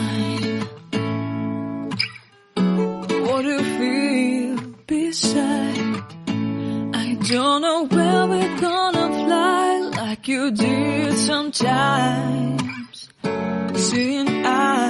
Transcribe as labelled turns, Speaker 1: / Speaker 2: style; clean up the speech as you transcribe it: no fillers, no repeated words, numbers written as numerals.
Speaker 1: mine. What do you feel beside? I don't know where we're gonna fly like you did sometimes. Seeing eyes